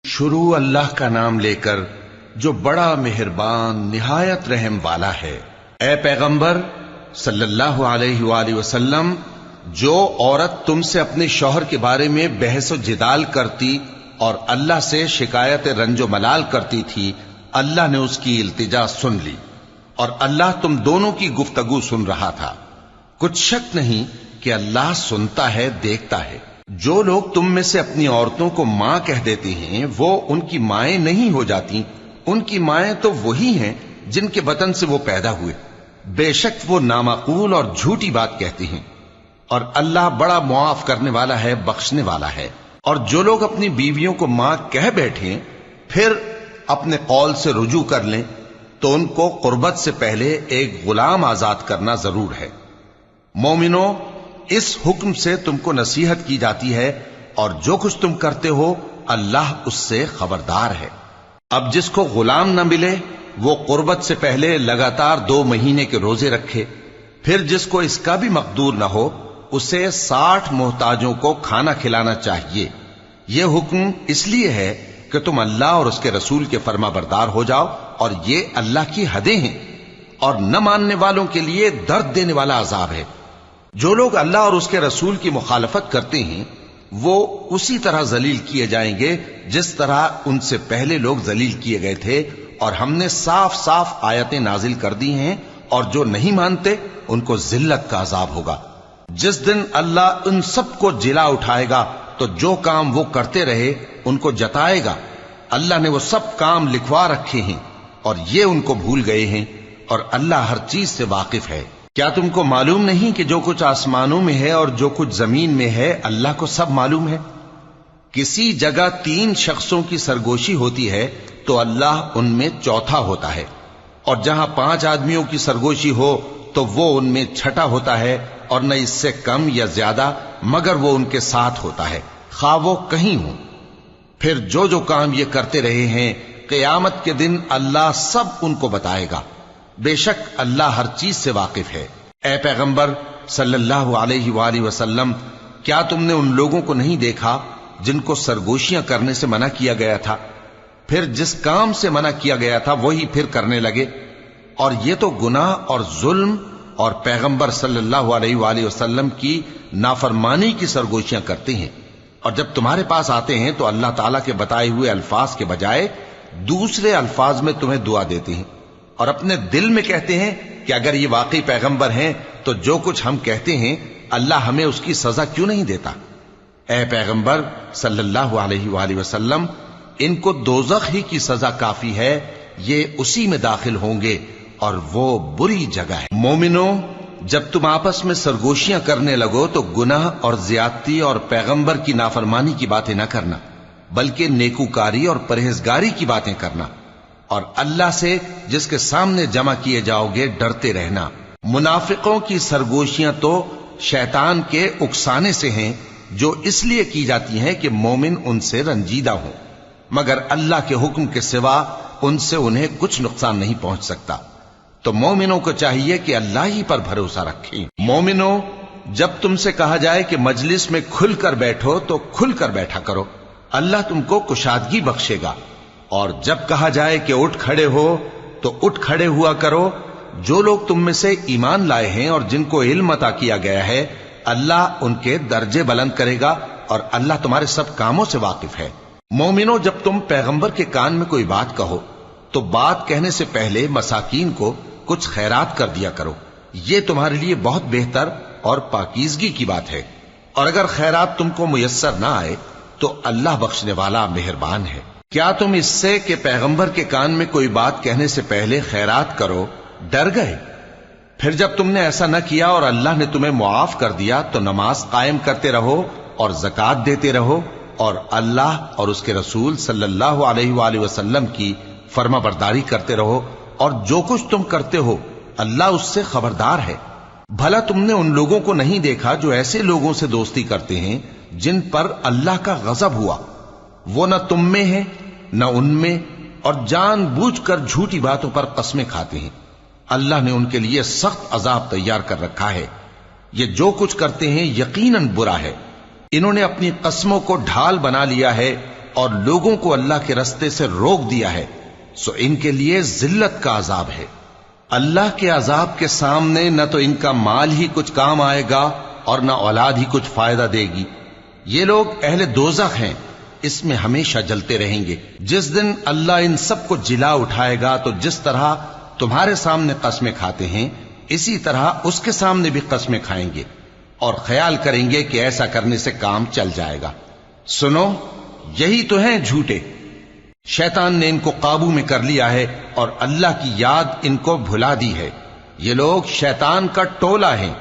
شروع اللہ کا نام لے کر جو بڑا مہربان نہایت رحم والا ہے۔ اے پیغمبر صلی اللہ علیہ وآلہ وسلم، جو عورت تم سے اپنے شوہر کے بارے میں بحث و جدال کرتی اور اللہ سے شکایت رنج و ملال کرتی تھی، اللہ نے اس کی التجا سن لی اور اللہ تم دونوں کی گفتگو سن رہا تھا۔ کچھ شک نہیں کہ اللہ سنتا ہے، دیکھتا ہے۔ جو لوگ تم میں سے اپنی عورتوں کو ماں کہہ دیتے ہیں وہ ان کی مائیں نہیں ہو جاتی، ان کی مائیں تو وہی ہیں جن کے بطن سے وہ پیدا ہوئے۔ بے شک وہ نامعقول اور جھوٹی بات کہتی ہیں، اور اللہ بڑا معاف کرنے والا ہے، بخشنے والا ہے۔ اور جو لوگ اپنی بیویوں کو ماں کہہ بیٹھیں پھر اپنے قول سے رجوع کر لیں تو ان کو قربت سے پہلے ایک غلام آزاد کرنا ضرور ہے۔ مومنو، اس حکم سے تم کو نصیحت کی جاتی ہے اور جو کچھ تم کرتے ہو اللہ اس سے خبردار ہے۔ اب جس کو غلام نہ ملے وہ قربت سے پہلے لگاتار 2 مہینے کے روزے رکھے، پھر جس کو اس کا بھی مقدور نہ ہو اسے 60 محتاجوں کو کھانا کھلانا چاہیے۔ یہ حکم اس لیے ہے کہ تم اللہ اور اس کے رسول کے فرما بردار ہو جاؤ، اور یہ اللہ کی حدیں ہیں، اور نہ ماننے والوں کے لیے درد دینے والا عذاب ہے۔ جو لوگ اللہ اور اس کے رسول کی مخالفت کرتے ہیں وہ اسی طرح ذلیل کیے جائیں گے جس طرح ان سے پہلے لوگ ذلیل کیے گئے تھے، اور ہم نے صاف صاف آیتیں نازل کر دی ہیں، اور جو نہیں مانتے ان کو ذلت کا عذاب ہوگا۔ جس دن اللہ ان سب کو جلا اٹھائے گا تو جو کام وہ کرتے رہے ان کو جتائے گا۔ اللہ نے وہ سب کام لکھوا رکھے ہیں اور یہ ان کو بھول گئے ہیں، اور اللہ ہر چیز سے واقف ہے۔ کیا تم کو معلوم نہیں کہ جو کچھ آسمانوں میں ہے اور جو کچھ زمین میں ہے اللہ کو سب معلوم ہے؟ کسی جگہ 3 شخصوں کی سرگوشی ہوتی ہے تو اللہ ان میں چوتھا ہوتا ہے، اور جہاں 5 آدمیوں کی سرگوشی ہو تو وہ ان میں چھٹا ہوتا ہے، اور نہ اس سے کم یا زیادہ مگر وہ ان کے ساتھ ہوتا ہے، خواہ وہ کہیں ہوں۔ پھر جو جو کام یہ کرتے رہے ہیں قیامت کے دن اللہ سب ان کو بتائے گا۔ بے شک اللہ ہر چیز سے واقف ہے۔ اے پیغمبر صلی اللہ علیہ وآلہ وسلم، کیا تم نے ان لوگوں کو نہیں دیکھا جن کو سرگوشیاں کرنے سے منع کیا گیا تھا، پھر جس کام سے منع کیا گیا تھا وہی پھر کرنے لگے؟ اور یہ تو گناہ اور ظلم اور پیغمبر صلی اللہ علیہ وآلہ وسلم کی نافرمانی کی سرگوشیاں کرتے ہیں، اور جب تمہارے پاس آتے ہیں تو اللہ تعالیٰ کے بتائے ہوئے الفاظ کے بجائے دوسرے الفاظ میں تمہیں دعا دیتے ہیں، اور اپنے دل میں کہتے ہیں کہ اگر یہ واقعی پیغمبر ہیں تو جو کچھ ہم کہتے ہیں اللہ ہمیں اس کی سزا کیوں نہیں دیتا؟ اے پیغمبر صلی اللہ علیہ وآلہ وسلم، ان کو دوزخ ہی کی سزا کافی ہے، یہ اسی میں داخل ہوں گے اور وہ بری جگہ ہے۔ مومنو، جب تم آپس میں سرگوشیاں کرنے لگو تو گناہ اور زیادتی اور پیغمبر کی نافرمانی کی باتیں نہ کرنا، بلکہ نیکوکاری اور پرہیزگاری کی باتیں کرنا، اور اللہ سے جس کے سامنے جمع کیے جاؤ گے ڈرتے رہنا۔ منافقوں کی سرگوشیاں تو شیطان کے اکسانے سے ہیں، جو اس لیے کی جاتی ہیں کہ مومن ان سے رنجیدہ ہوں، مگر اللہ کے حکم کے سوا ان سے انہیں کچھ نقصان نہیں پہنچ سکتا۔ تو مومنوں کو چاہیے کہ اللہ ہی پر بھروسہ رکھیں۔ مومنوں، جب تم سے کہا جائے کہ مجلس میں کھل کر بیٹھو تو کھل کر بیٹھا کرو، اللہ تم کو کشادگی بخشے گا، اور جب کہا جائے کہ اٹھ کھڑے ہو تو اٹھ کھڑے ہوا کرو۔ جو لوگ تم میں سے ایمان لائے ہیں اور جن کو علم عطا کیا گیا ہے اللہ ان کے درجے بلند کرے گا، اور اللہ تمہارے سب کاموں سے واقف ہے۔ مومنو، جب تم پیغمبر کے کان میں کوئی بات کہو تو بات کہنے سے پہلے مساکین کو کچھ خیرات کر دیا کرو، یہ تمہارے لیے بہت بہتر اور پاکیزگی کی بات ہے، اور اگر خیرات تم کو میسر نہ آئے تو اللہ بخشنے والا مہربان ہے۔ کیا تم اس سے کہ پیغمبر کے کان میں کوئی بات کہنے سے پہلے خیرات کرو ڈر گئے؟ پھر جب تم نے ایسا نہ کیا اور اللہ نے تمہیں معاف کر دیا تو نماز قائم کرتے رہو اور زکوٰۃ دیتے رہو، اور اللہ اور اس کے رسول صلی اللہ علیہ وآلہ وسلم کی فرما برداری کرتے رہو، اور جو کچھ تم کرتے ہو اللہ اس سے خبردار ہے۔ بھلا تم نے ان لوگوں کو نہیں دیکھا جو ایسے لوگوں سے دوستی کرتے ہیں جن پر اللہ کا غضب ہوا؟ وہ نہ تم میں ہیں نہ ان میں، اور جان بوجھ کر جھوٹی باتوں پر قسمیں کھاتے ہیں۔ اللہ نے ان کے لیے سخت عذاب تیار کر رکھا ہے۔ یہ جو کچھ کرتے ہیں یقیناً برا ہے۔ انہوں نے اپنی قسموں کو ڈھال بنا لیا ہے، اور لوگوں کو اللہ کے رستے سے روک دیا ہے، سو ان کے لیے ذلت کا عذاب ہے۔ اللہ کے عذاب کے سامنے نہ تو ان کا مال ہی کچھ کام آئے گا اور نہ اولاد ہی کچھ فائدہ دے گی۔ یہ لوگ اہل دوزخ ہیں، اس میں ہمیشہ جلتے رہیں گے۔ جس دن اللہ ان سب کو جلا اٹھائے گا تو جس طرح تمہارے سامنے قسمیں کھاتے ہیں اسی طرح اس کے سامنے بھی قسمیں کھائیں گے اور خیال کریں گے کہ ایسا کرنے سے کام چل جائے گا۔ سنو، یہی تو ہیں جھوٹے۔ شیطان نے ان کو قابو میں کر لیا ہے اور اللہ کی یاد ان کو بھلا دی ہے۔ یہ لوگ شیطان کا ٹولہ ہیں،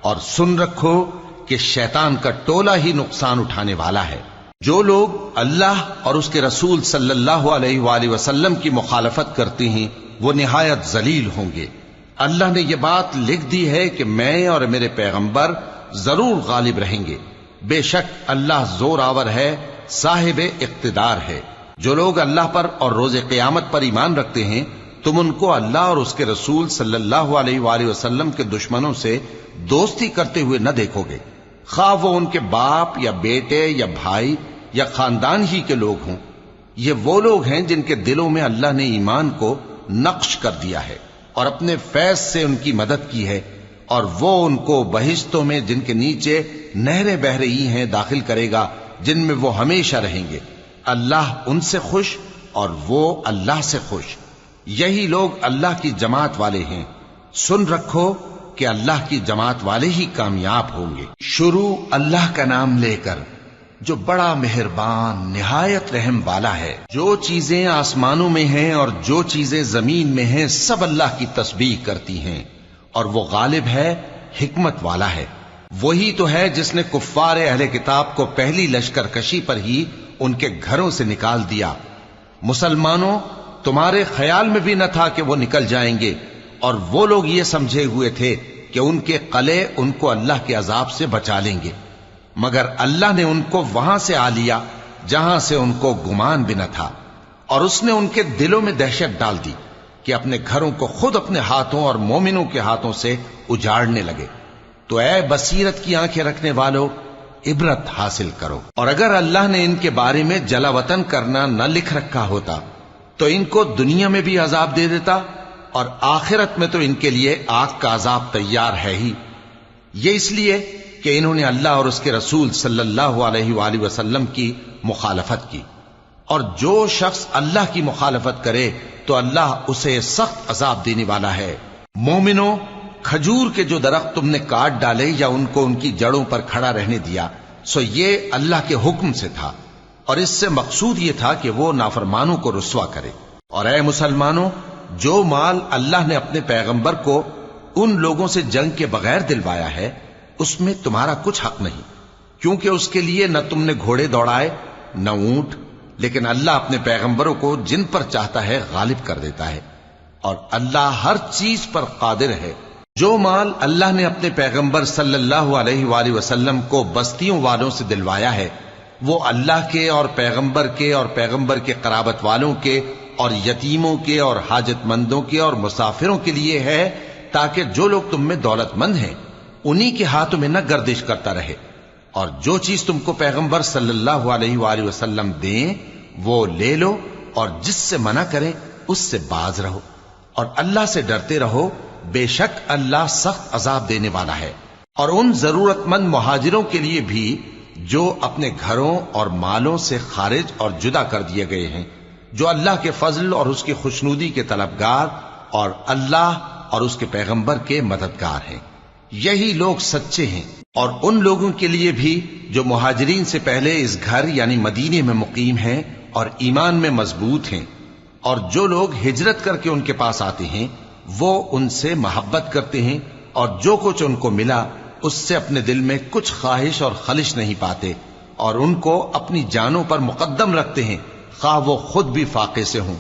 اور سن رکھو کہ شیطان کا ٹولہ ہی نقصان اٹھانے والا ہے۔ جو لوگ اللہ اور اس کے رسول صلی اللہ علیہ وآلہ وسلم کی مخالفت کرتے ہیں وہ نہایت ذلیل ہوں گے۔ اللہ نے یہ بات لکھ دی ہے کہ میں اور میرے پیغمبر ضرور غالب رہیں گے۔ بے شک اللہ زور آور ہے، صاحب اقتدار ہے۔ جو لوگ اللہ پر اور روز قیامت پر ایمان رکھتے ہیں تم ان کو اللہ اور اس کے رسول صلی اللہ علیہ وآلہ وسلم کے دشمنوں سے دوستی کرتے ہوئے نہ دیکھو گے، خواہ وہ ان کے باپ یا بیٹے یا بھائی یا خاندان ہی کے لوگ ہوں۔ یہ وہ لوگ ہیں جن کے دلوں میں اللہ نے ایمان کو نقش کر دیا ہے اور اپنے فیض سے ان کی مدد کی ہے، اور وہ ان کو بہشتوں میں جن کے نیچے نہریں بہہ رہی ہیں داخل کرے گا، جن میں وہ ہمیشہ رہیں گے۔ اللہ ان سے خوش اور وہ اللہ سے خوش۔ یہی لوگ اللہ کی جماعت والے ہیں۔ سن رکھو کہ اللہ کی جماعت والے ہی کامیاب ہوں گے۔ شروع اللہ کا نام لے کر جو بڑا مہربان نہایت رحم والا ہے۔ جو چیزیں آسمانوں میں ہیں اور جو چیزیں زمین میں ہیں سب اللہ کی تسبیح کرتی ہیں، اور وہ غالب ہے، حکمت والا ہے۔ وہی تو ہے جس نے کفار اہل کتاب کو پہلی لشکر کشی پر ہی ان کے گھروں سے نکال دیا۔ مسلمانوں، تمہارے خیال میں بھی نہ تھا کہ وہ نکل جائیں گے، اور وہ لوگ یہ سمجھے ہوئے تھے کہ ان کے قلعے ان کو اللہ کے عذاب سے بچا لیں گے، مگر اللہ نے ان کو وہاں سے آ لیا جہاں سے ان کو گمان بھی نہ تھا، اور اس نے ان کے دلوں میں دہشت ڈال دی کہ اپنے گھروں کو خود اپنے ہاتھوں اور مومنوں کے ہاتھوں سے اجاڑنے لگے۔ تو اے بصیرت کی آنکھیں رکھنے والو، عبرت حاصل کرو۔ اور اگر اللہ نے ان کے بارے میں جلا وطن کرنا نہ لکھ رکھا ہوتا تو ان کو دنیا میں بھی عذاب دے دیتا، اور آخرت میں تو ان کے لیے آگ کا عذاب تیار ہے ہی۔ یہ اس لیے کہ انہوں نے اللہ اور اس کے رسول صلی اللہ علیہ وآلہ وسلم کی مخالفت کی، اور جو شخص اللہ کی مخالفت کرے تو اللہ اسے سخت عذاب دینے والا ہے۔ مومنوں، کھجور کے جو درخت تم نے کاٹ ڈالے یا ان کو ان کی جڑوں پر کھڑا رہنے دیا، سو یہ اللہ کے حکم سے تھا، اور اس سے مقصود یہ تھا کہ وہ نافرمانوں کو رسوا کرے۔ اور اے مسلمانوں، جو مال اللہ نے اپنے پیغمبر کو ان لوگوں سے جنگ کے بغیر دلوایا ہے اس میں تمہارا کچھ حق نہیں، کیونکہ اس کے لیے نہ تم نے گھوڑے دوڑائے نہ اونٹ، لیکن اللہ اپنے پیغمبروں کو جن پر چاہتا ہے غالب کر دیتا ہے، اور اللہ ہر چیز پر قادر ہے۔ جو مال اللہ نے اپنے پیغمبر صلی اللہ علیہ وآلہ وسلم کو بستیوں والوں سے دلوایا ہے وہ اللہ کے اور پیغمبر کے قرابت والوں کے اور یتیموں کے اور حاجت مندوں کے اور مسافروں کے لیے ہے، تاکہ جو لوگ تم میں دولت مند ہیں انہی کے ہاتھوں میں نہ گردش کرتا رہے، اور جو چیز تم کو پیغمبر صلی اللہ علیہ وآلہ وسلم دیں وہ لے لو، اور جس سے منع کریں اس سے باز رہو، اور اللہ سے ڈرتے رہو، بے شک اللہ سخت عذاب دینے والا ہے۔ اور ان ضرورت مند مہاجروں کے لیے بھی جو اپنے گھروں اور مالوں سے خارج اور جدا کر دیے گئے ہیں، جو اللہ کے فضل اور اس کی خوشنودی کے طلبگار اور اللہ اور اس کے پیغمبر کے مددگار ہیں، یہی لوگ سچے ہیں۔ اور ان لوگوں کے لیے بھی جو مہاجرین سے پہلے اس گھر یعنی مدینے میں مقیم ہیں اور ایمان میں مضبوط ہیں، اور جو لوگ ہجرت کر کے ان کے پاس آتے ہیں وہ ان سے محبت کرتے ہیں، اور جو کچھ ان کو ملا اس سے اپنے دل میں کچھ خواہش اور خلش نہیں پاتے، اور ان کو اپنی جانوں پر مقدم رکھتے ہیں خواہ وہ خود بھی فاقے سے ہوں۔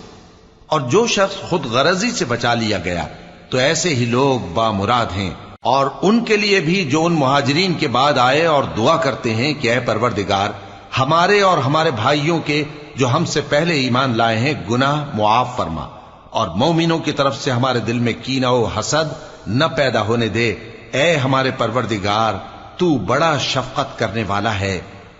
اور جو شخص خود غرضی سے بچا لیا گیا تو ایسے ہی لوگ بامراد ہیں۔ اور ان کے لیے بھی جو ان مہاجرین کے بعد آئے اور دعا کرتے ہیں کہ اے پروردگار ہمارے اور ہمارے بھائیوں کے جو ہم سے پہلے ایمان لائے ہیں گناہ معاف فرما، اور مومنوں کی طرف سے ہمارے دل میں کینہ و حسد نہ پیدا ہونے دے۔ اے ہمارے پروردگار، تو بڑا شفقت کرنے والا ہے،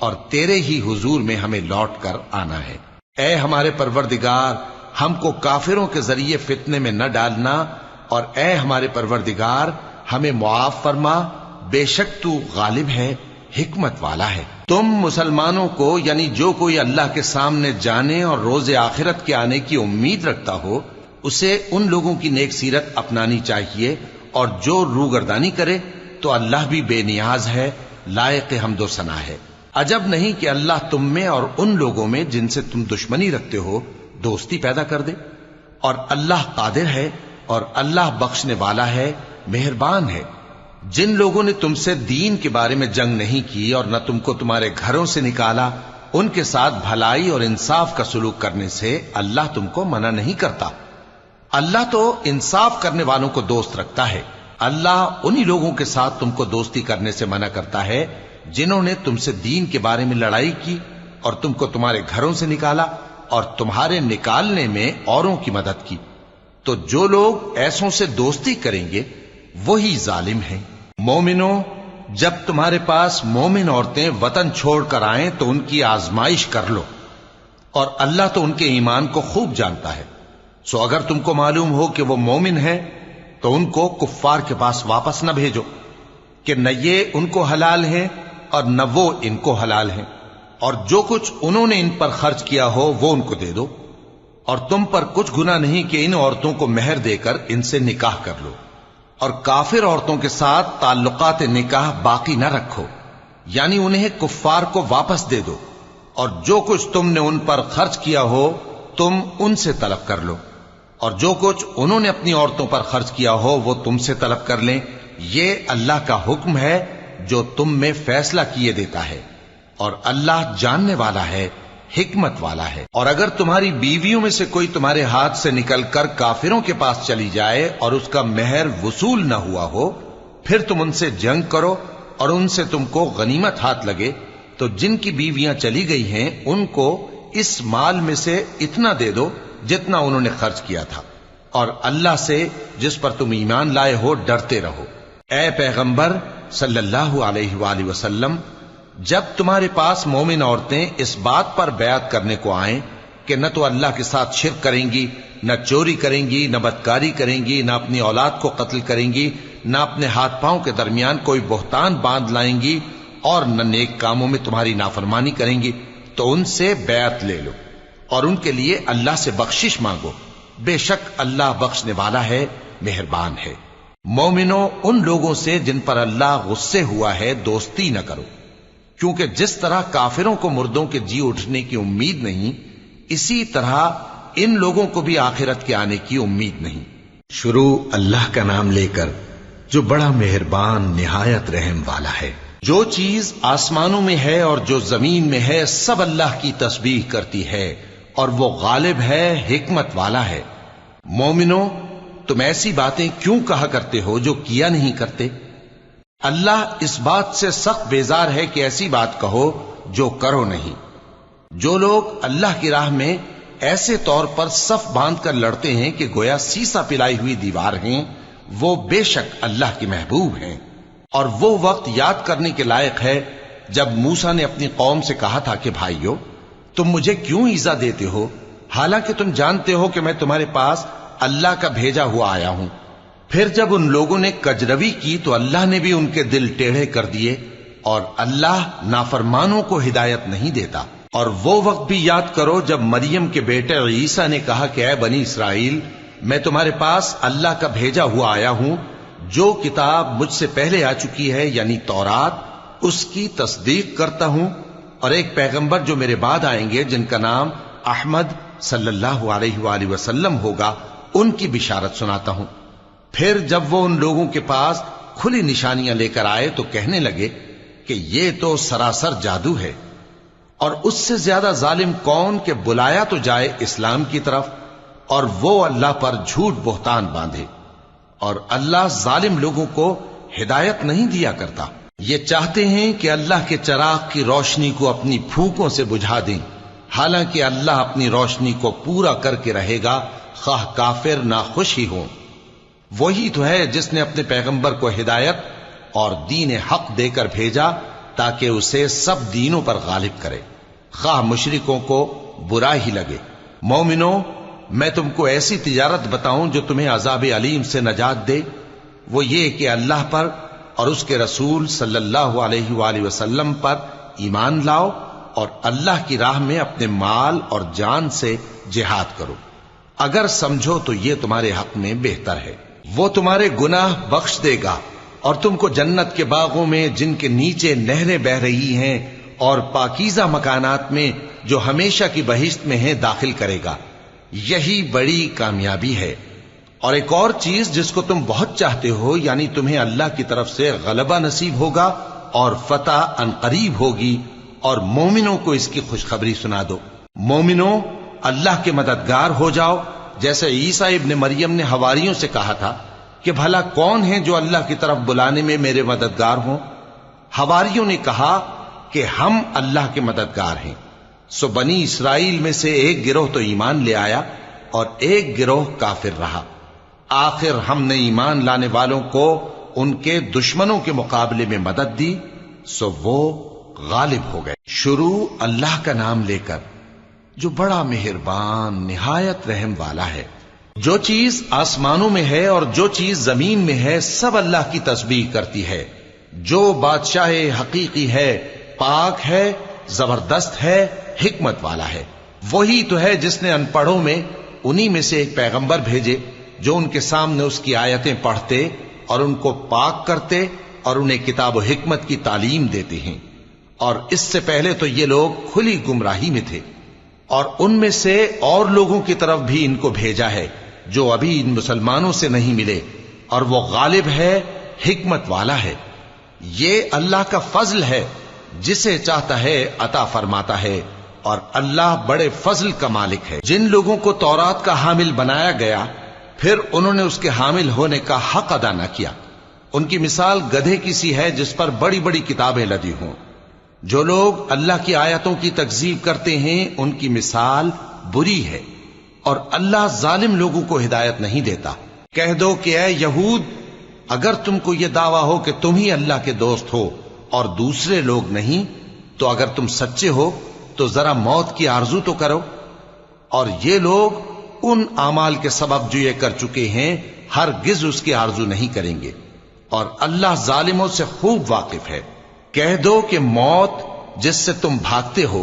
اور تیرے ہی حضور میں ہمیں لوٹ کر آنا ہے۔ اے ہمارے پروردگار، ہم کو کافروں کے ذریعے فتنے میں نہ ڈالنا، اور اے ہمارے پروردگار ہمیں معاف فرما، بے شک تو غالب ہے، حکمت والا ہے۔ تم مسلمانوں کو، یعنی جو کوئی اللہ کے سامنے جانے اور روز آخرت کے آنے کی امید رکھتا ہو، اسے ان لوگوں کی نیک سیرت اپنانی چاہیے، اور جو روگردانی کرے تو اللہ بھی بے نیاز ہے، لائق حمد و ثنا ہے۔ عجب نہیں کہ اللہ تم میں اور ان لوگوں میں جن سے تم دشمنی رکھتے ہو دوستی پیدا کر دے، اور اللہ قادر ہے اور اللہ بخشنے والا ہے، مہربان ہے۔ جن لوگوں نے تم سے دین کے بارے میں جنگ نہیں کی اور نہ تم کو تمہارے گھروں سے نکالا، ان کے ساتھ بھلائی اور انصاف کا سلوک کرنے سے اللہ تم کو منع نہیں کرتا۔ اللہ تو انصاف کرنے والوں کو دوست رکھتا ہے۔ اللہ انہی لوگوں کے ساتھ تم کو دوستی کرنے سے منع کرتا ہے جنہوں نے تم سے دین کے بارے میں لڑائی کی اور تم کو تمہارے گھروں سے نکالا اور تمہارے نکالنے میں اوروں کی مدد کی۔ تو جو لوگ ایسوں سے دوستی کریں گے وہی ظالم ہیں۔ مومنوں، جب تمہارے پاس مومن عورتیں وطن چھوڑ کر آئیں تو ان کی آزمائش کر لو، اور اللہ تو ان کے ایمان کو خوب جانتا ہے۔ سو اگر تم کو معلوم ہو کہ وہ مومن ہیں تو ان کو کفار کے پاس واپس نہ بھیجو کہ نہ یہ ان کو حلال ہیں اور نہ وہ ان کو حلال ہیں، اور جو کچھ انہوں نے ان پر خرچ کیا ہو وہ ان کو دے دو، اور تم پر کچھ گناہ نہیں کہ ان عورتوں کو مہر دے کر ان سے نکاح کر لو، اور کافر عورتوں کے ساتھ تعلقات نکاح باقی نہ رکھو، یعنی انہیں کفار کو واپس دے دو، اور جو کچھ تم نے ان پر خرچ کیا ہو تم ان سے طلب کر لو، اور جو کچھ انہوں نے اپنی عورتوں پر خرچ کیا ہو وہ تم سے طلب کر لیں۔ یہ اللہ کا حکم ہے جو تم میں فیصلہ کیے دیتا ہے، اور اللہ جاننے والا ہے، حکمت والا ہے۔ اور اگر تمہاری بیویوں میں سے کوئی تمہارے ہاتھ سے نکل کر کافروں کے پاس چلی جائے اور اس کا مہر وصول نہ ہوا ہو، پھر تم ان سے جنگ کرو اور ان سے تم کو غنیمت ہاتھ لگے، تو جن کی بیویاں چلی گئی ہیں ان کو اس مال میں سے اتنا دے دو جتنا انہوں نے خرچ کیا تھا، اور اللہ سے جس پر تم ایمان لائے ہو ڈرتے رہو۔ اے پیغمبر صلی اللہ علیہ وآلہ وسلم، جب تمہارے پاس مومن عورتیں اس بات پر بیعت کرنے کو آئیں کہ نہ تو اللہ کے ساتھ شرک کریں گی، نہ چوری کریں گی، نہ بدکاری کریں گی، نہ اپنی اولاد کو قتل کریں گی، نہ اپنے ہاتھ پاؤں کے درمیان کوئی بہتان باندھ لائیں گی، اور نہ نیک کاموں میں تمہاری نافرمانی کریں گی، تو ان سے بیعت لے لو اور ان کے لیے اللہ سے بخشش مانگو، بے شک اللہ بخشنے والا ہے، مہربان ہے۔ مومنوں، ان لوگوں سے جن پر اللہ غصے ہوا ہے دوستی نہ کرو، کیونکہ جس طرح کافروں کو مردوں کے جی اٹھنے کی امید نہیں، اسی طرح ان لوگوں کو بھی آخرت کے آنے کی امید نہیں۔ شروع اللہ کا نام لے کر جو بڑا مہربان نہایت رحم والا ہے۔ جو چیز آسمانوں میں ہے اور جو زمین میں ہے سب اللہ کی تسبیح کرتی ہے، اور وہ غالب ہے، حکمت والا ہے۔ مومنوں، تم ایسی باتیں کیوں کہا کرتے ہو جو کیا نہیں کرتے؟ اللہ اس بات سے سخت بیزار ہے کہ ایسی بات کہو جو کرو نہیں۔ جو لوگ اللہ کی راہ میں ایسے طور پر صف باندھ کر لڑتے ہیں کہ گویا سیسا پلائی ہوئی دیوار ہیں، وہ بے شک اللہ کے محبوب ہیں۔ اور وہ وقت یاد کرنے کے لائق ہے جب موسیٰ نے اپنی قوم سے کہا تھا کہ بھائیو، تم مجھے کیوں ایذا دیتے ہو، حالانکہ تم جانتے ہو کہ میں تمہارے پاس اللہ کا بھیجا ہوا آیا ہوں۔ پھر جب ان لوگوں نے کجروی کی تو اللہ نے بھی ان کے دل ٹیڑھے کر دیے، اور اللہ نافرمانوں کو ہدایت نہیں دیتا۔ اور وہ وقت بھی یاد کرو جب مریم کے بیٹے عیسیٰ نے کہا کہ اے بنی اسرائیل، میں تمہارے پاس اللہ کا بھیجا ہوا آیا ہوں، جو کتاب مجھ سے پہلے آ چکی ہے یعنی تورات، اس کی تصدیق کرتا ہوں، اور ایک پیغمبر جو میرے بعد آئیں گے جن کا نام احمد صلی اللہ علیہ وآلہ وسلم ہوگا، ان کی بشارت سناتا ہوں۔ پھر جب وہ ان لوگوں کے پاس کھلی نشانیاں لے کر آئے تو کہنے لگے کہ یہ تو سراسر جادو ہے، اور اس سے زیادہ ظالم کون کہ بلایا تو جائے اسلام کی طرف اور وہ اللہ پر جھوٹ بہتان باندھے، اور اللہ ظالم لوگوں کو ہدایت نہیں دیا کرتا۔ یہ چاہتے ہیں کہ اللہ کے چراغ کی روشنی کو اپنی پھونکوں سے بجھا دیں، حالانکہ اللہ اپنی روشنی کو پورا کر کے رہے گا، خواہ کافر ناخوش ہی ہوں۔ وہی تو ہے جس نے اپنے پیغمبر کو ہدایت اور دین حق دے کر بھیجا تاکہ اسے سب دینوں پر غالب کرے، خواہ مشرکوں کو برا ہی لگے۔ مومنو، میں تم کو ایسی تجارت بتاؤں جو تمہیں عذاب علیم سے نجات دے؟ وہ یہ کہ اللہ پر اور اس کے رسول صلی اللہ علیہ وآلہ وسلم پر ایمان لاؤ اور اللہ کی راہ میں اپنے مال اور جان سے جہاد کرو۔ اگر سمجھو تو یہ تمہارے حق میں بہتر ہے۔ وہ تمہارے گناہ بخش دے گا اور تم کو جنت کے باغوں میں جن کے نیچے نہریں بہ رہی ہیں اور پاکیزہ مکانات میں جو ہمیشہ کی بہشت میں ہیں داخل کرے گا۔ یہی بڑی کامیابی ہے۔ اور ایک اور چیز جس کو تم بہت چاہتے ہو، یعنی تمہیں اللہ کی طرف سے غلبہ نصیب ہوگا اور فتح عنقریب ہوگی، اور مومنوں کو اس کی خوشخبری سنا دو۔ مومنوں، اللہ کے مددگار ہو جاؤ، جیسے عیسیٰ ابن مریم نے حواریوں سے کہا تھا کہ بھلا کون ہے جو اللہ کی طرف بلانے میں میرے مددگار ہوں؟ حواریوں نے کہا کہ ہم اللہ کے مددگار ہیں۔ سو بنی اسرائیل میں سے ایک گروہ تو ایمان لے آیا اور ایک گروہ کافر رہا۔ آخر ہم نے ایمان لانے والوں کو ان کے دشمنوں کے مقابلے میں مدد دی، سو وہ غالب ہو گئے۔ شروع اللہ کا نام لے کر جو بڑا مہربان نہایت رحم والا ہے۔ جو چیز آسمانوں میں ہے اور جو چیز زمین میں ہے سب اللہ کی تسبیح کرتی ہے۔ جو بادشاہ حقیقی ہے، پاک ہے، زبردست ہے، حکمت والا ہے۔ وہی تو ہے جس نے ان پڑھوں میں انہی میں سے ایک پیغمبر بھیجے جو ان کے سامنے اس کی آیتیں پڑھتے اور ان کو پاک کرتے اور انہیں کتاب و حکمت کی تعلیم دیتے ہیں۔ اور اس سے پہلے تو یہ لوگ کھلی گمراہی میں تھے، اور ان میں سے اور لوگوں کی طرف بھی ان کو بھیجا ہے جو ابھی ان مسلمانوں سے نہیں ملے، اور وہ غالب ہے، حکمت والا ہے۔ یہ اللہ کا فضل ہے، جسے چاہتا ہے عطا فرماتا ہے، اور اللہ بڑے فضل کا مالک ہے۔ جن لوگوں کو تورات کا حامل بنایا گیا پھر انہوں نے اس کے حامل ہونے کا حق ادا نہ کیا، ان کی مثال گدھے کی سی ہے جس پر بڑی بڑی کتابیں لدی ہوں۔ جو لوگ اللہ کی آیتوں کی تکذیب کرتے ہیں ان کی مثال بری ہے، اور اللہ ظالم لوگوں کو ہدایت نہیں دیتا۔ کہہ دو کہ اے یہود، اگر تم کو یہ دعویٰ ہو کہ تم ہی اللہ کے دوست ہو اور دوسرے لوگ نہیں، تو اگر تم سچے ہو تو ذرا موت کی آرزو تو کرو۔ اور یہ لوگ ان اعمال کے سبب جو یہ کر چکے ہیں ہرگز اس کی آرزو نہیں کریں گے، اور اللہ ظالموں سے خوب واقف ہے۔ کہہ دو کہ موت جس سے تم بھاگتے ہو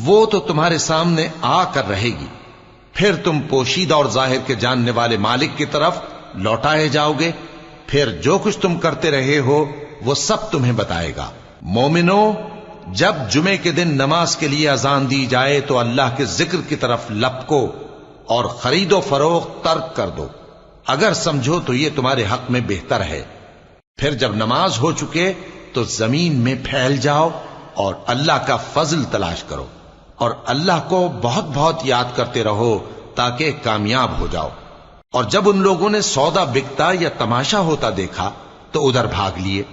وہ تو تمہارے سامنے آ کر رہے گی، پھر تم پوشیدہ اور ظاہر کے جاننے والے مالک کی طرف لوٹائے جاؤ گے، پھر جو کچھ تم کرتے رہے ہو وہ سب تمہیں بتائے گا۔ مومنو، جب جمعے کے دن نماز کے لیے اذان دی جائے تو اللہ کے ذکر کی طرف لپکو اور خرید و فروخت ترک کر دو، اگر سمجھو تو یہ تمہارے حق میں بہتر ہے۔ پھر جب نماز ہو چکے تو زمین میں پھیل جاؤ اور اللہ کا فضل تلاش کرو، اور اللہ کو بہت بہت یاد کرتے رہو تاکہ کامیاب ہو جاؤ۔ اور جب ان لوگوں نے سودا بکتا یا تماشا ہوتا دیکھا تو ادھر بھاگ لیے۔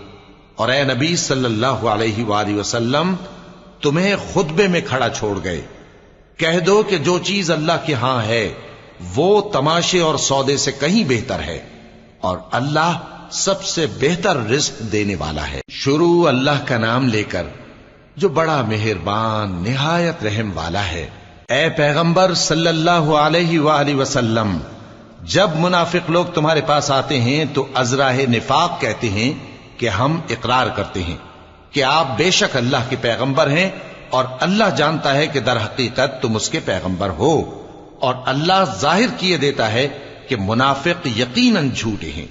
اور اے نبی صلی اللہ علیہ وآلہ وسلم، تمہیں خطبے میں کھڑا چھوڑ گئے۔ کہہ دو کہ جو چیز اللہ کے ہاں ہے وہ تماشے اور سودے سے کہیں بہتر ہے، اور اللہ سب سے بہتر رزق دینے والا ہے۔ شروع اللہ کا نام لے کر جو بڑا مہربان نہایت رحم والا ہے۔ اے پیغمبر صلی اللہ علیہ وآلہ وسلم، جب منافق لوگ تمہارے پاس آتے ہیں تو ازراہ نفاق کہتے ہیں کہ ہم اقرار کرتے ہیں کہ آپ بے شک اللہ کے پیغمبر ہیں، اور اللہ جانتا ہے کہ در حقیقت تم اس کے پیغمبر ہو، اور اللہ ظاہر کیے دیتا ہے کہ منافق یقیناً جھوٹے ہیں۔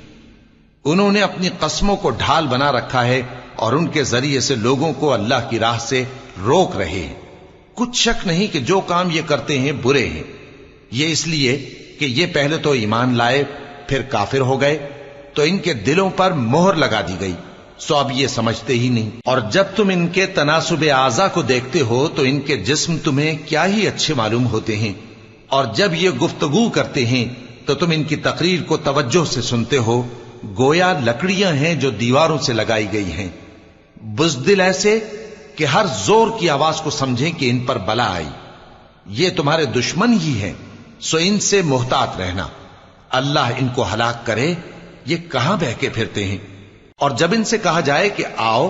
انہوں نے اپنی قسموں کو ڈھال بنا رکھا ہے اور ان کے ذریعے سے لوگوں کو اللہ کی راہ سے روک رہے ہیں۔ کچھ شک نہیں کہ جو کام یہ کرتے ہیں برے ہیں، یہ اس لیے کہ یہ پہلے تو ایمان لائے پھر کافر ہو گئے، تو ان کے دلوں پر مہر لگا دی گئی، سو اب یہ سمجھتے ہی نہیں۔ اور جب تم ان کے تناسب اعضاء کو دیکھتے ہو تو ان کے جسم تمہیں کیا ہی اچھے معلوم ہوتے ہیں، اور جب یہ گفتگو کرتے ہیں تو تم ان کی تقریر کو توجہ سے سنتے ہو، گویا لکڑیاں ہیں جو دیواروں سے لگائی گئی ہیں، بزدل ایسے کہ ہر زور کی آواز کو سمجھیں کہ ان پر بلا آئی۔ یہ تمہارے دشمن ہی ہیں، سو ان سے محتاط رہنا، اللہ ان کو ہلاک کرے، یہ کہاں بہکے پھرتے ہیں۔ اور جب ان سے کہا جائے کہ آؤ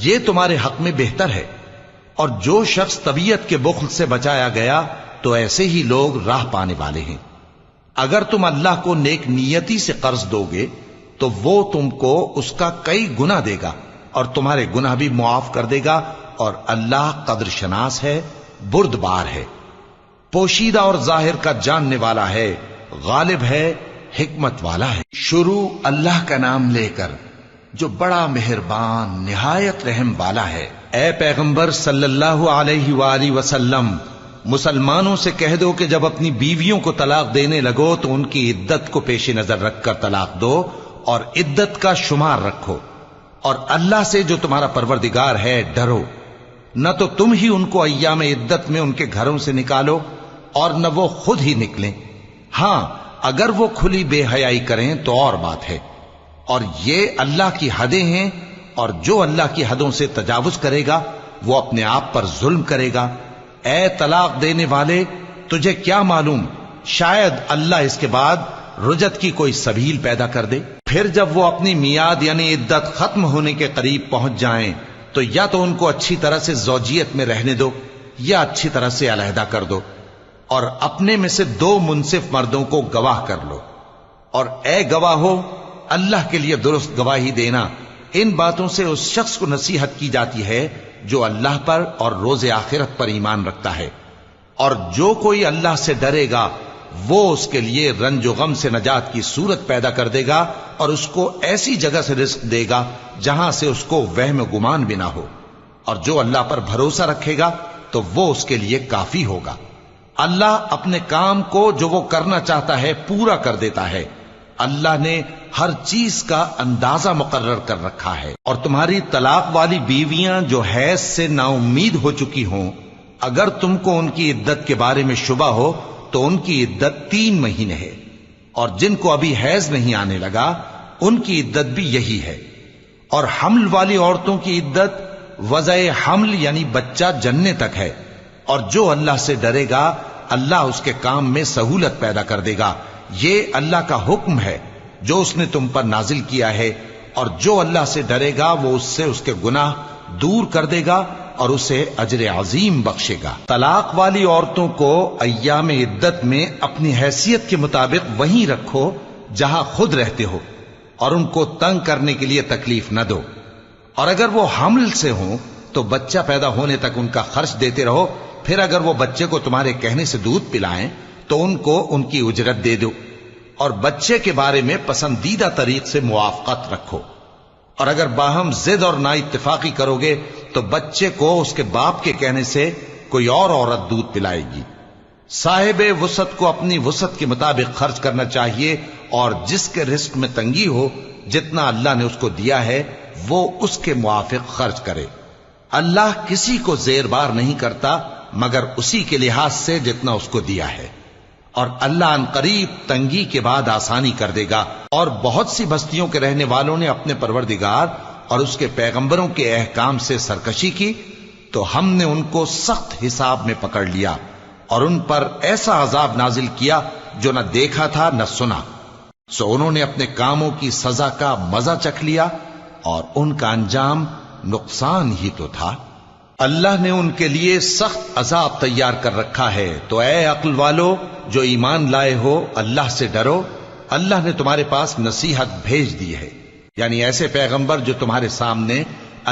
یہ تمہارے حق میں بہتر ہے۔ اور جو شخص طبیعت کے بخل سے بچایا گیا تو ایسے ہی لوگ راہ پانے والے ہیں۔ اگر تم اللہ کو نیک نیتی سے قرض دو گے تو وہ تم کو اس کا کئی گنا دے گا اور تمہارے گناہ بھی معاف کر دے گا، اور اللہ قدر شناس ہے، بردبار ہے، پوشیدہ اور ظاہر کا جاننے والا ہے، غالب ہے، حکمت والا ہے۔ شروع اللہ کا نام لے کر جو بڑا مہربان نہایت رحم والا ہے۔ اے پیغمبر صلی اللہ علیہ وآلہ وسلم، مسلمانوں سے کہہ دو کہ جب اپنی بیویوں کو طلاق دینے لگو تو ان کی عدت کو پیش نظر رکھ کر طلاق دو اور عدت کا شمار رکھو، اور اللہ سے جو تمہارا پروردگار ہے ڈرو۔ نہ تو تم ہی ان کو ایام عدت میں ان کے گھروں سے نکالو اور نہ وہ خود ہی نکلیں، ہاں اگر وہ کھلی بے حیائی کریں تو اور بات ہے، اور یہ اللہ کی حدیں ہیں، اور جو اللہ کی حدوں سے تجاوز کرے گا وہ اپنے آپ پر ظلم کرے گا۔ اے طلاق دینے والے، تجھے کیا معلوم شاید اللہ اس کے بعد رجعت کی کوئی سبیل پیدا کر دے۔ پھر جب وہ اپنی میعاد یعنی عدت ختم ہونے کے قریب پہنچ جائیں تو یا تو ان کو اچھی طرح سے زوجیت میں رہنے دو یا اچھی طرح سے علیحدہ کر دو، اور اپنے میں سے 2 منصف مردوں کو گواہ کر لو، اور اے گواہو اللہ کے لیے درست گواہی دینا۔ ان باتوں سے اس شخص کو نصیحت کی جاتی ہے جو اللہ پر اور روز آخرت پر ایمان رکھتا ہے، اور جو کوئی اللہ سے ڈرے گا وہ اس کے لیے رنج و غم سے نجات کی صورت پیدا کر دے گا، اور اس کو ایسی جگہ سے رزق دے گا جہاں سے اس کو وہم و گمان بھی نہ ہو، اور جو اللہ پر بھروسہ رکھے گا تو وہ اس کے لیے کافی ہوگا۔ اللہ اپنے کام کو جو وہ کرنا چاہتا ہے پورا کر دیتا ہے۔ اللہ نے ہر چیز کا اندازہ مقرر کر رکھا ہے۔ اور تمہاری طلاق والی بیویاں جو حیض سے نا امید ہو چکی ہوں، اگر تم کو ان کی عدت کے بارے میں شبہ ہو تو ان کی عدت 3 مہینے ہے، اور جن کو ابھی حیض نہیں آنے لگا ان کی عدت بھی یہی ہے۔ اور حمل والی عورتوں کی عدت وضع حمل یعنی بچہ جننے تک ہے، اور جو اللہ سے ڈرے گا اللہ اس کے کام میں سہولت پیدا کر دے گا۔ یہ اللہ کا حکم ہے جو اس نے تم پر نازل کیا ہے، اور جو اللہ سے ڈرے گا وہ اس سے اس کے گناہ دور کر دے گا اور اسے اجر عظیم بخشے گا۔ طلاق والی عورتوں کو ایام عدت میں اپنی حیثیت کے مطابق وہیں رکھو جہاں خود رہتے ہو، اور ان کو تنگ کرنے کے لیے تکلیف نہ دو، اور اگر وہ حمل سے ہوں تو بچہ پیدا ہونے تک ان کا خرچ دیتے رہو، پھر اگر وہ بچے کو تمہارے کہنے سے دودھ پلائیں تو ان کو ان کی اجرت دے دو، اور بچے کے بارے میں پسندیدہ طریق سے موافقت رکھو، اور اگر باہم ضد اور نا اتفاقی کرو گے تو بچے کو اس کے باپ کے کہنے سے کوئی اور عورت دودھ پلائے گی۔ صاحب وسعت کو اپنی وسعت کے مطابق خرچ کرنا چاہیے، اور جس کے رزق میں تنگی ہو جتنا اللہ نے اس کو دیا ہے وہ اس کے موافق خرچ کرے۔ اللہ کسی کو زیر بار نہیں کرتا مگر اسی کے لحاظ سے جتنا اس کو دیا ہے، اور اللہ ان قریب تنگی کے بعد آسانی کر دے گا۔ اور بہت سی بستیوں کے رہنے والوں نے اپنے پروردگار اور اس کے پیغمبروں کے احکام سے سرکشی کی تو ہم نے ان کو سخت حساب میں پکڑ لیا، اور ان پر ایسا عذاب نازل کیا جو نہ دیکھا تھا نہ سنا، سو انہوں نے اپنے کاموں کی سزا کا مزہ چکھ لیا، اور ان کا انجام نقصان ہی تو تھا۔ اللہ نے ان کے لیے سخت عذاب تیار کر رکھا ہے، تو اے عقل والو جو ایمان لائے ہو اللہ سے ڈرو۔ اللہ نے تمہارے پاس نصیحت بھیج دی ہے، یعنی ایسے پیغمبر جو تمہارے سامنے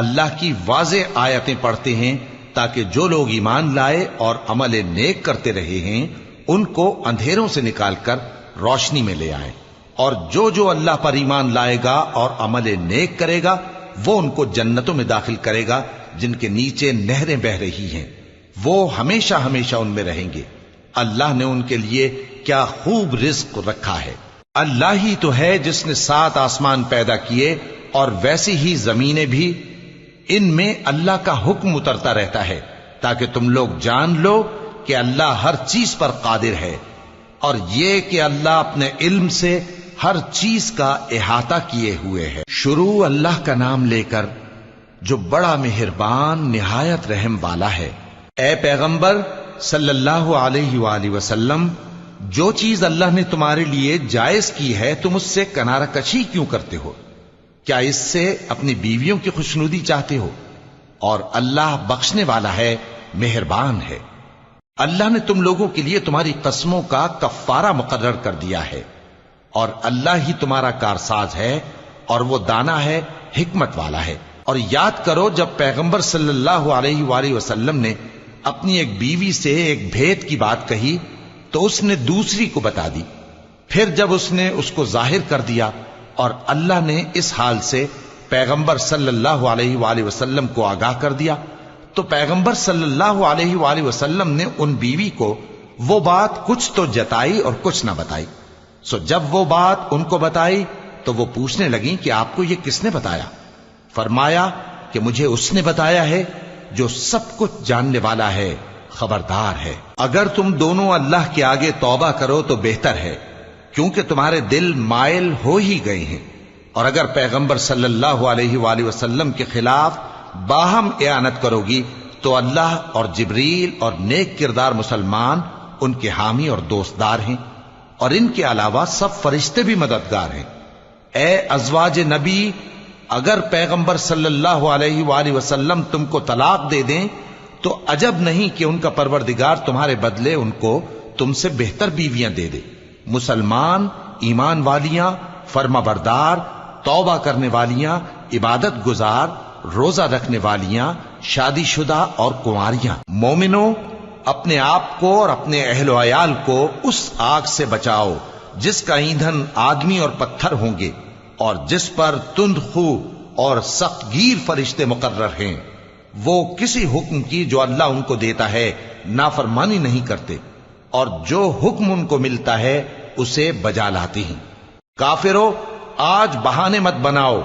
اللہ کی واضح آیتیں پڑھتے ہیں تاکہ جو لوگ ایمان لائے اور عمل نیک کرتے رہے ہیں ان کو اندھیروں سے نکال کر روشنی میں لے آئیں، اور جو اللہ پر ایمان لائے گا اور عمل نیک کرے گا وہ ان کو جنتوں میں داخل کرے گا جن کے نیچے نہریں بہ رہی ہیں، وہ ہمیشہ ہمیشہ ان میں رہیں گے۔ اللہ نے ان کے لیے کیا خوب رزق رکھا ہے۔ اللہ ہی تو ہے جس نے 7 آسمان پیدا کیے اور ویسی ہی زمینیں بھی، ان میں اللہ کا حکم اترتا رہتا ہے تاکہ تم لوگ جان لو کہ اللہ ہر چیز پر قادر ہے، اور یہ کہ اللہ اپنے علم سے ہر چیز کا احاطہ کیے ہوئے ہے۔ شروع اللہ کا نام لے کر جو بڑا مہربان نہایت رحم والا ہے۔ اے پیغمبر صلی اللہ علیہ وآلہ وسلم، جو چیز اللہ نے تمہارے لیے جائز کی ہے تم اس سے کنارہ کشی کیوں کرتے ہو؟ کیا اس سے اپنی بیویوں کی خوشنودی چاہتے ہو؟ اور اللہ بخشنے والا ہے، مہربان ہے۔ اللہ نے تم لوگوں کے لیے تمہاری قسموں کا کفارہ مقرر کر دیا ہے، اور اللہ ہی تمہارا کارساز ہے، اور وہ دانا ہے، حکمت والا ہے۔ اور یاد کرو جب پیغمبر صلی اللہ علیہ وآلہ وسلم نے اپنی ایک بیوی سے ایک بھید کی بات کہی تو اس نے دوسری کو بتا دی، پھر جب اس نے اس کو ظاہر کر دیا اور اللہ نے اس حال سے پیغمبر صلی اللہ علیہ وآلہ وسلم کو آگاہ کر دیا تو پیغمبر صلی اللہ علیہ وآلہ وسلم نے ان بیوی کو وہ بات کچھ تو جتائی اور کچھ نہ بتائی۔ سو جب وہ بات ان کو بتائی تو وہ پوچھنے لگیں کہ آپ کو یہ کس نے بتایا؟ فرمایا کہ مجھے اس نے بتایا ہے جو سب کچھ جاننے والا ہے، خبردار ہے۔ اگر تم دونوں اللہ کے آگے توبہ کرو تو بہتر ہے، کیونکہ تمہارے دل مائل ہو ہی گئے ہیں، اور اگر پیغمبر صلی اللہ علیہ وآلہ وسلم کے خلاف باہم اعانت کرو گی تو اللہ اور جبریل اور نیک کردار مسلمان ان کے حامی اور دوستدار ہیں، اور ان کے علاوہ سب فرشتے بھی مددگار ہیں۔ اے ازواج نبی، اگر پیغمبر صلی اللہ علیہ وآلہ وسلم تم کو طلاق دے دیں تو عجب نہیں کہ ان کا پروردگار تمہارے بدلے ان کو تم سے بہتر بیویاں دے دے، مسلمان، ایمان والیاں، فرما بردار، توبہ کرنے والیاں، عبادت گزار، روزہ رکھنے والیاں، شادی شدہ اور کنواریاں۔ مومنوں، اپنے آپ کو اور اپنے اہل و عیال کو اس آگ سے بچاؤ جس کا ایندھن آدمی اور پتھر ہوں گے، اور جس پر تند خو اور سخت گیر فرشتے مقرر ہیں۔ وہ کسی حکم کی جو اللہ ان کو دیتا ہے نافرمانی نہیں کرتے، اور جو حکم ان کو ملتا ہے اسے بجا لاتے ہیں۔ کافرو، آج بہانے مت بناؤ،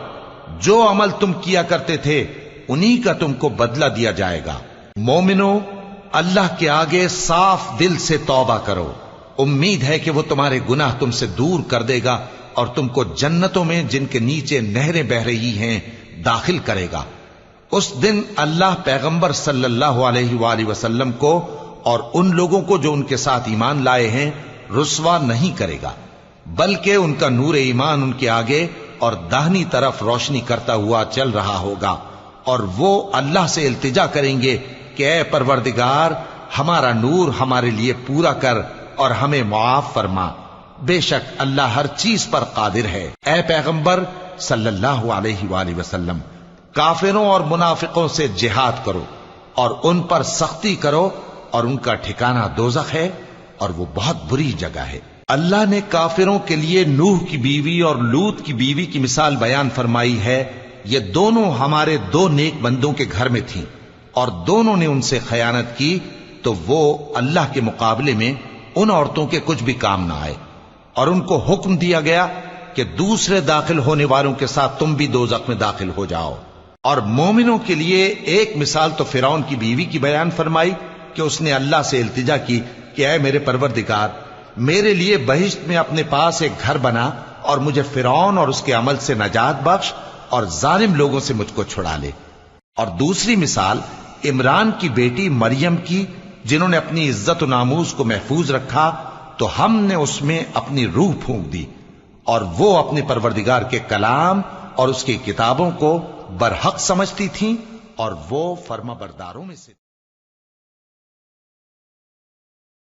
جو عمل تم کیا کرتے تھے انہی کا تم کو بدلہ دیا جائے گا۔ مومنو، اللہ کے آگے صاف دل سے توبہ کرو، امید ہے کہ وہ تمہارے گناہ تم سے دور کر دے گا اور تم کو جنتوں میں جن کے نیچے نہریں بہ رہی ہیں داخل کرے گا۔ اس دن اللہ پیغمبر صلی اللہ علیہ وآلہ وسلم کو اور ان لوگوں کو جو ان کے ساتھ ایمان لائے ہیں رسوا نہیں کرے گا، بلکہ ان کا نور ایمان ان کے آگے اور داہنی طرف روشنی کرتا ہوا چل رہا ہوگا، اور وہ اللہ سے التجا کریں گے کہ اے پروردگار، ہمارا نور ہمارے لیے پورا کر اور ہمیں معاف فرما، بے شک اللہ ہر چیز پر قادر ہے۔ اے پیغمبر صلی اللہ علیہ وآلہ وسلم، کافروں اور منافقوں سے جہاد کرو اور ان پر سختی کرو، اور ان کا ٹھکانہ دوزخ ہے اور وہ بہت بری جگہ ہے۔ اللہ نے کافروں کے لیے نوح کی بیوی اور لوط کی بیوی کی مثال بیان فرمائی ہے۔ یہ دونوں ہمارے دو نیک بندوں کے گھر میں تھیں، اور دونوں نے ان سے خیانت کی تو وہ اللہ کے مقابلے میں ان عورتوں کے کچھ بھی کام نہ آئے، اور ان کو حکم دیا گیا کہ دوسرے داخل ہونے والوں کے ساتھ تم بھی دوزخ میں داخل ہو جاؤ۔ اور مومنوں کے لیے ایک مثال تو فرعون کی بیوی کی بیان فرمائی کہ اس نے اللہ سے التجا کی کہ اے میرے پروردگار، میرے لیے بہشت میں اپنے پاس ایک گھر بنا اور مجھے فرعون اور اس کے عمل سے نجات بخش اور ظالم لوگوں سے مجھ کو چھڑا لے۔ اور دوسری مثال عمران کی بیٹی مریم کی، جنہوں نے اپنی عزت و ناموس کو محفوظ رکھا تو ہم نے اس میں اپنی روح پھونک دی، اور وہ اپنے پروردگار کے کلام اور اس کی کتابوں کو برحق سمجھتی تھیں، اور وہ فرما برداروں میں سے